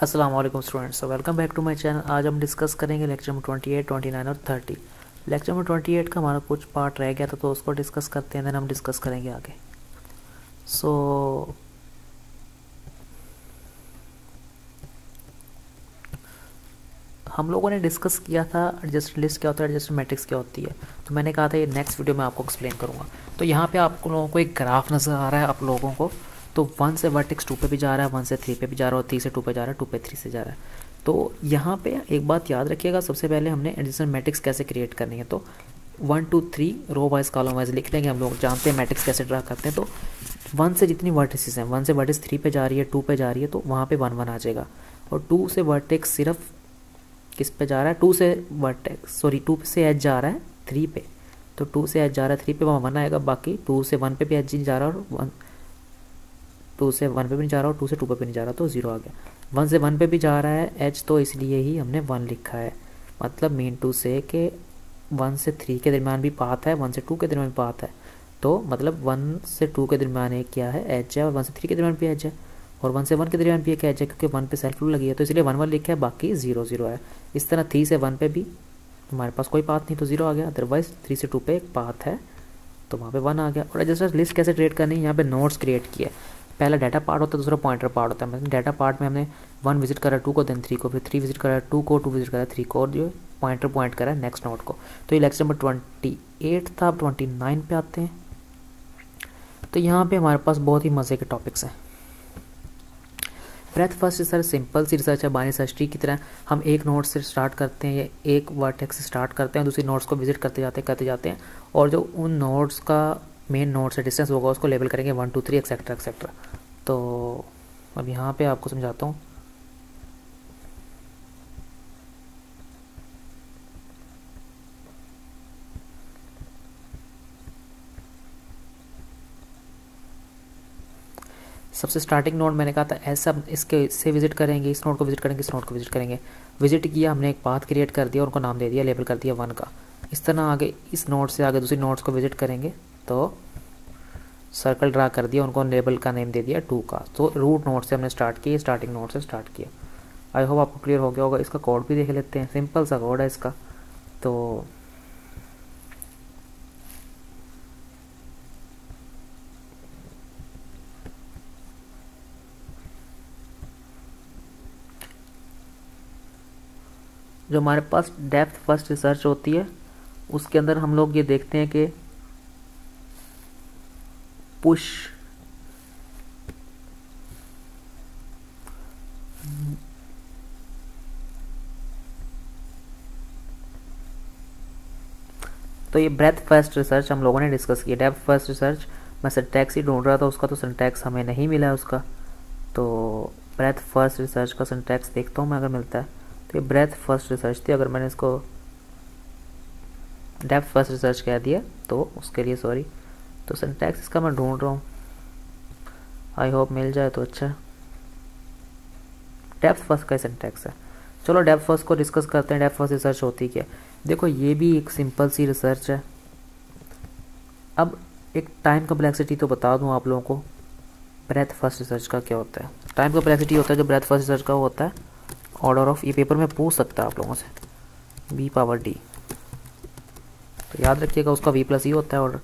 अस्सलाम वालेकुम students, welcome back to my channel. आज हम डिस्कस करेंगे लेक्चर में 28, 29 और 30। लेक्चर में 28 का हमारा कुछ पार्ट रह गया था तो उसको डिस्कस करते हैं, देन हम डिस्कस करेंगे आगे। हम लोगों ने डिस्कस किया था एडजस्ट लिस्ट क्या होता है, एडजस्ट मैट्रिक्स क्या होती है। तो मैंने कहा था ये नेक्स्ट वीडियो में आपको एक्सप्लेन करूँगा। तो यहाँ पे आप लोगों को एक ग्राफ नज़र आ रहा है आप लोगों को। तो 1 से वर्टेक्स 2 पे भी जा रहा है, 1 से 3 पे भी जा रहा है और 3 से 2 पे जा रहा है, 2 पे 3 से जा रहा है। तो यहाँ पे एक बात याद रखिएगा, सबसे पहले हमने एडिशन मैट्रिक्स कैसे क्रिएट करनी है। तो 1 2 3 रो वाइज कॉलम वाइज लिख लेंगे। हम लोग जानते हैं मैट्रिक्स कैसे ड्रा करते हैं। तो 1 से जितनी वर्टिसेस हैं, 1 से वर्टिस 3 पे जा रही है, 2 पे जा रही है, तो वहाँ पे 1 1 आ जाएगा। और 2 से वर्टेक्स सिर्फ किस पे जा रहा है, 2 से वर्टेक्स 2 से एज जा रहा है 3 पे। तो 2 से एज जा रहा है 3 पे, वहाँ 1 आएगा। बाकी 2 से 1 पे भी एज नहीं जा रहा और 2 से 1 पे भी नहीं जा रहा और 2 से 2 पे भी नहीं जा रहा, तो 0 आ गया। 1 से 1 पे भी जा रहा है एच, तो इसलिए ही हमने 1 लिखा है। मतलब मीन टू से कि 1 से 3 के दरमियान भी पाथ है, 1 से 2 के दरमियान भी पाथ है। तो मतलब 1 से 2 के दरमियान एक क्या है, एच है, और 1 से 3 के दरमियान भी एच है, और 1 से 1 के दरमियान भी एक एच है, क्योंकि 1 पे सेल्फ रूल लगी है। तो इसलिए 1 1 लिखा है, बाकी 0 0 है। इस तरह 3 से 1 पे भी हमारे पास कोई पाथ नहीं, तो 0 आ गया। अदरवाइज 3 से 2 पे एक पाथ है, तो वहाँ पे 1 आ गया। और जैसे लिस्ट कैसे क्रिएट करनी है, यहाँ पे नोट्स क्रिएट किया। पहला डाटा पार्ट होता है, दूसरा पॉइंटर पार्ट होता है। मतलब डाटा पार्ट में हमने 1 विजिट करा 2 को, देन 3 को, फिर 3 विजिट करा 2 को, 2 विजिट करा 3 को, और जो पॉइंटर पॉइंट करा नेक्स्ट नोट को। तो ये लेक्चर नंबर 28 था। अब 29 पे आते हैं। तो यहाँ पे हमारे पास बहुत ही मज़े के टॉपिक्स हैं। ब्रेथ फर्स्ट रिसर्च सिंपल सी रिसर्च है, बाइनरी सर्च ट्री की तरह। हम एक नोट से स्टार्ट करते हैं या एक वर्टेक्स से स्टार्ट करते हैं, दूसरी नोट्स को विजिट करते जाते हैं, और जो उन नोट्स का मेन नोट से डिस्टेंस होगा उसको लेबल करेंगे 1 2 3 एक्सेट्रा एक्सेट्रा। तो अब यहाँ पे आपको समझाता हूँ। सबसे स्टार्टिंग नोड मैंने कहा था ऐसा, इसके इससे विजिट करेंगे, इस नोड को विजिट करेंगे, इस नोड को विजिट करेंगे। विजिट किया हमने, एक पाथ क्रिएट कर दिया, उनको नाम दे दिया, लेबल कर दिया 1 का। इस तरह आगे इस नोड से आगे दूसरी नोड्स को विजिट करेंगे, तो सर्कल ड्रा कर दिया, उनको लेबल का नेम दे दिया 2 का। तो रूट नोड से हमने स्टार्ट किया, स्टार्टिंग नोड से स्टार्ट किया। आई होप आपको क्लियर हो गया होगा। इसका कोड भी देख लेते हैं, सिंपल सा कोड है इसका। तो जो हमारे पास डेप्थ फर्स्ट रिसर्च होती है, उसके अंदर हम लोग ये देखते हैं कि पुश तो ये ब्रेथ फर्स्ट रिसर्च हम लोगों ने डिस्कस की। डेप्थ फर्स्ट रिसर्च मैं सिंटैक्स ही ढूंढ रहा था उसका, तो सिंटैक्स हमें नहीं मिला है उसका। तो ब्रेथ फर्स्ट रिसर्च का सिंटैक्स देखता हूँ मैं, अगर मिलता है तो। ये ब्रेथ फर्स्ट रिसर्च थी, अगर मैंने इसको डेप्थ फर्स्ट रिसर्च कह दिया तो उसके लिए सॉरी। तो सिंटैक्स इसका मैं ढूंढ रहा हूँ, आई होप मिल जाए तो अच्छा। डेप्थ फर्स्ट का सिंटैक्स है। चलो डेप्थ फर्स्ट को डिस्कस करते हैं। डेप्थ फर्स्ट रिसर्च होती क्या। देखो ये भी एक सिंपल सी रिसर्च है। अब एक टाइम कम्प्लेक्सिटी तो बता दूं आप लोगों को, ब्रेथ फर्स्ट रिसर्च का क्या होता है। टाइम कम्प्लेक्सिटी होता है जो ब्रेथ फर्स्ट रिसर्च का होता है, ऑर्डर ऑफ, ये पेपर में पूछ सकता है आप लोगों से, b⁻d। तो याद रखिएगा उसका v+e होता है ऑर्डर।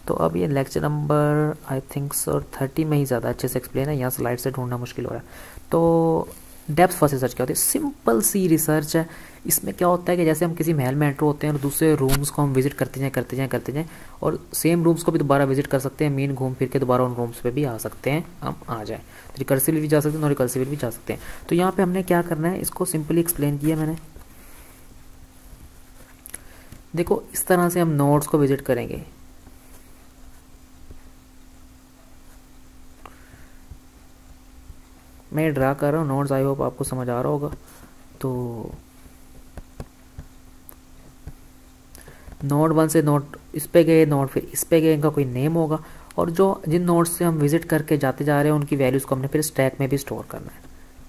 तो अब ये lecture number I think so 30 में ही ज़्यादा अच्छे से एक्सप्लेन है, यहाँ स्लाइड से ढूंढना मुश्किल हो रहा है। तो डेप्थ फर्स्ट रिसर्च क्या होती है, सिंपल सी रिसर्च है। इसमें क्या होता है कि जैसे हम किसी महल में एंटर होते हैं और दूसरे रूम्स को हम विजिट करते जाएं, और सेम रूम्स को भी दोबारा विजिट कर सकते हैं, मीन घूम फिर के दोबारा उन रूम्स पे भी आ सकते हैं, हम आ जाएं। तो रिकर्सिवली भी जा सकते हैं, नॉन रिकर्सिवली भी जा सकते हैं। तो यहाँ पे हमने क्या करना है, इसको सिंपली एक्सप्लेन किया मैंने। देखो इस तरह से हम नोड्स को विजिट करेंगे। मैं ड्रा कर रहा हूँ नोड्स, आई होप आपको समझ आ रहा होगा। तो नोड 1 से नोड इस पे गए, नोड फिर इस पे गए, इनका कोई नेम होगा, और जो जिन नोड्स से हम विजिट करके जाते जा रहे हैं उनकी वैल्यूज़ को हमने फिर स्टैक में भी स्टोर करना है।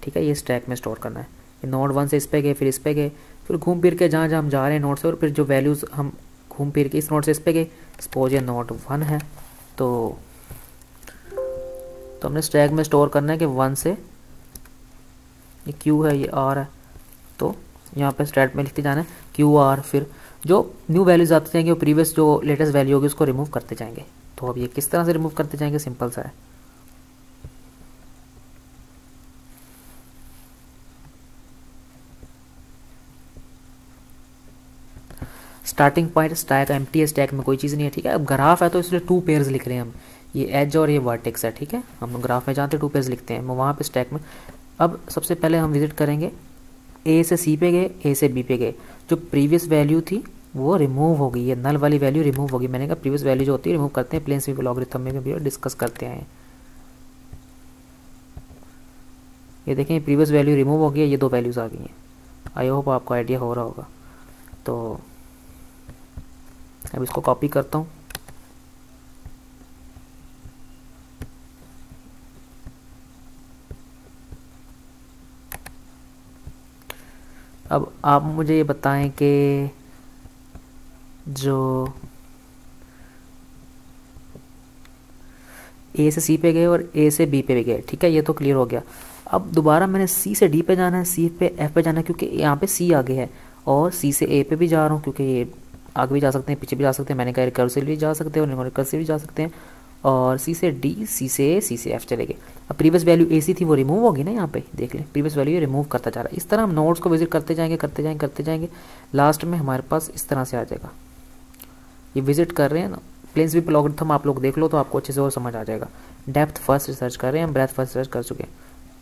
ठीक है, ये स्टैक में स्टोर करना है। ये नोड 1 से इस पे गए, फिर इस पे गए, फिर घूम फिर के जहाँ जहाँ हम जा रहे हैं नोड से, और फिर जो वैल्यूज़ हम घूम फिर के इस नोड से इस पे गए। सपोज ये नोड 1 है, तो हमने स्टैक में स्टोर करना है कि 1 से ये क्यू है, ये आर है, तो यहाँ पे स्टैट में लिखते जाना है क्यू आर, फिर जो न्यू वैल्यूज आते जाएंगे वो प्रीवियस जो लेटेस्ट वैल्यू होगी उसको रिमूव करते जाएंगे। तो अब ये किस तरह से रिमूव करते जाएंगे, सिंपल सा है। स्टार्टिंग पॉइंट स्टैक एम्प्टी है, स्टैक में कोई चीज़ नहीं है, ठीक है। अब ग्राफ है तो इसलिए 2 पेयर्स लिख रहे हैं हम, ये एज और ये वर्टेक्स है, ठीक है। हम ग्राफ में जानते 2 पेयर्स लिखते हैं वहाँ पे स्टैक में। अब सबसे पहले हम विजिट करेंगे, ए से सी पे गए, ए से बी पे गए, जो प्रीवियस वैल्यू थी वो रिमूव हो गई, ये नल वाली वैल्यू रिमूव होगी। मैंने कहा प्रीवियस वैल्यू जो होती है रिमूव करते हैं, प्लेन स्वीप लॉगरिथम में भी डिस्कस करते हैं। ये देखें प्रीवियस वैल्यू रिमूव हो गई है, ये 2 वैल्यूज़ आ गई हैं। आई होप आपको आइडिया हो रहा होगा। तो अब इसको कॉपी करता हूँ, अब आप मुझे ये बताएं कि जो ए से सी पे गए और ए से बी पे भी गए, ठीक है, ये तो क्लियर हो गया। अब दोबारा मैंने सी से डी पे जाना है, सी पे एफ पे जाना है, क्योंकि यहाँ पे सी आगे है, और सी से ए पे भी जा रहा हूँ, क्योंकि ये आगे भी जा सकते हैं, पीछे भी जा सकते हैं। मैंने कहा रिकर्सिव भी जा सकते हैं और रिकर्सिव भी जा सकते हैं। और सी से डी, सी से ए, सी से एफ चले गए। अब प्रीवियस वैल्यू ए सी थी वो रिमूव होगी ना, यहाँ पे देख लें प्रीवियस वैल्यू रिमूव करता जा रहा है। इस तरह हम नोड्स को विजिट करते जाएंगे करते जाएंगे करते जाएंगे, लास्ट में हमारे पास इस तरह से आ जाएगा। ये विजिट कर रहे हैं ना, प्लेन स्वीप लॉगरिथम आप लोग देख लो तो आपको अच्छे से और समझ आ जाएगा। डेप्थ फर्स्ट रिसर्च कर रहे हैं हम, ब्रेथ फर्स्ट रिसर्च कर चुके हैं।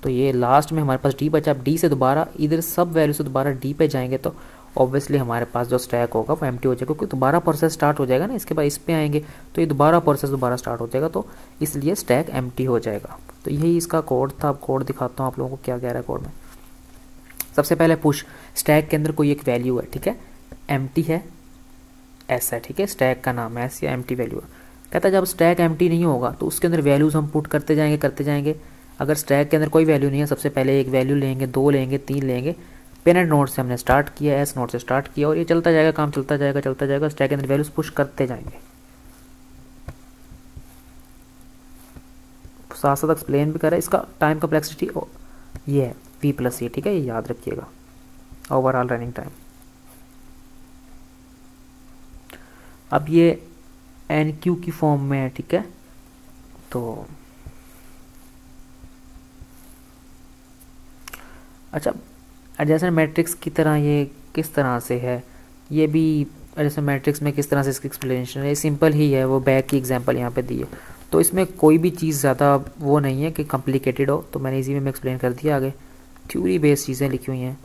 तो ये लास्ट में हमारे पास डी बचा। अब डी से दोबारा इधर सब वैल्यू से दोबारा डी पे जाएंगे तो ऑब्वियसली हमारे पास जो स्टैक होगा वो एम्प्टी हो जाएगा, क्योंकि दोबारा प्रोसेस स्टार्ट हो जाएगा ना, इसके बाद इस पे आएंगे तो ये दोबारा प्रोसेस दोबारा स्टार्ट हो जाएगा, तो इसलिए स्टैक एम्प्टी हो जाएगा। तो यही इसका कोड था। अब कोड दिखाता हूँ आप लोगों को क्या कह रहा है कोड में। सबसे पहले पुश, स्टैक के अंदर कोई एक वैल्यू है, ठीक है, एम्प्टी है, एस है, ठीक है, स्टैक का नाम है एस या एम्प्टी वैल्यू है। कहता है जब स्टैक एम्प्टी नहीं होगा तो उसके अंदर वैल्यूज़ हम पुट करते जाएंगे करते जाएंगे। अगर स्टैक के अंदर कोई वैल्यू नहीं है, सबसे पहले एक वैल्यू लेंगे, 2 लेंगे, 3 लेंगे। पेरेंट नोड से हमने स्टार्ट किया, एस नोड से स्टार्ट किया, और ये चलता जाएगा, काम चलता जाएगा चलता जाएगा, स्टैक के अंदर वैल्यूज पुश करते जाएंगे। साथ साथ एक्सप्लेन भी करें। इसका टाइम कम्प्लेक्सिटी ये है वी प्लस ये, ठीक है, ये याद रखिएगा, ओवरऑल रनिंग टाइम। अब ये एन क्यू की फॉर्म में है, ठीक है। तो अच्छा, एडजेसेंट मैट्रिक्स की तरह ये किस तरह से है, ये भी एडजेसेंट मैट्रिक्स में किस तरह से इसकी एक्सप्लेनेशन है, सिंपल ही है। वो बैक की एग्जांपल यहाँ पे दी है, तो इसमें कोई भी चीज़ ज़्यादा वो नहीं है कि कॉम्प्लिकेटेड हो, तो मैंने इसी में एक्सप्लेन कर दिया। आगे थ्योरी बेस्ड चीज़ें लिखी हुई हैं।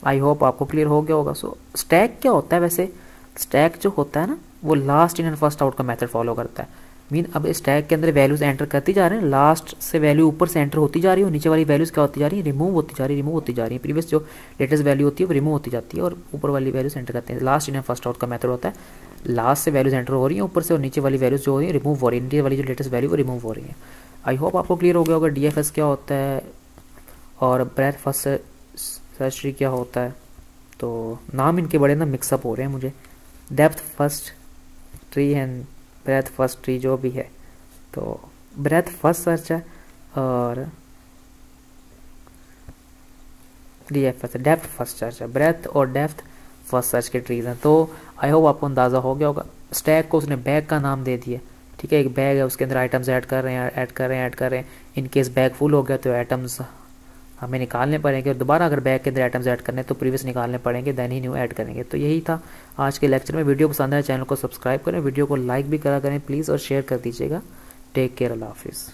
आई होप आपको क्लियर हो गया होगा। सो स्टैक क्या होता है वैसे, स्टैक जो होता है ना वो last in and first out का मेथड फॉलो करता है। मीन अब स्टैक के अंदर वैल्यूज एंटर करती जा रहे हैं, लास्ट से वैल्यू ऊपर से एंटर होती जा रही है, और नीचे वाली वैल्यूज क्या होती जा रही है, रिमूव होती जा रही है, रिमूव होती जा रही है। प्रीवियस जो लेटेस्ट वैल्यू होती है वो रिमूव होती जाती है और ऊपर वाली वैल्यूज एंटर करते हैं। Last in and first out का मेथड होता है, लास्ट से वैल्यूज एंटर हो रही है ऊपर से, और नीचे वाली वैल्यूज जो हो रही है रिमूव हो रही है, नीचे वाली जो लेटेस्ट वैल्यू वो रिमूव हो रही है। आई होप आपको क्लियर हो गया होगा DFS क्या होता है और ब्रेथ फर्स्ट सर्च ट्री क्या होता है। तो नाम इनके बड़े ना मिक्सअप हो रहे हैं मुझे, depth first tree and breadth first tree जो भी है। तो ब्रेथ फर्स्ट सर्च है और DFS डेप्थ फर्स्ट सर्च है, ब्रेथ और डेप्थ फर्स्ट सर्च के ट्रीज हैं। तो आई होप आपको अंदाज़ा हो गया होगा। स्टैक को उसने बैग का नाम दे दिया, ठीक है, एक बैग है उसके अंदर आइटम्स ऐड कर रहे हैं ऐड कर रहे हैं ऐड कर रहे हैं। इन केस बैग फुल हो गया तो आइटम्स हमें निकालने पड़ेंगे, और दोबारा अगर बैग के अंदर आइटम्स ऐड करने तो प्रीवियस निकालने पड़ेंगे, देन ही न्यू ऐड करेंगे। तो यही था आज के लेक्चर में। वीडियो पसंद है चैनल को सब्सक्राइब करें, वीडियो को लाइक भी करा करें प्लीज़, और शेयर कर दीजिएगा। टेक केयर, अल्लाह हाफिज़।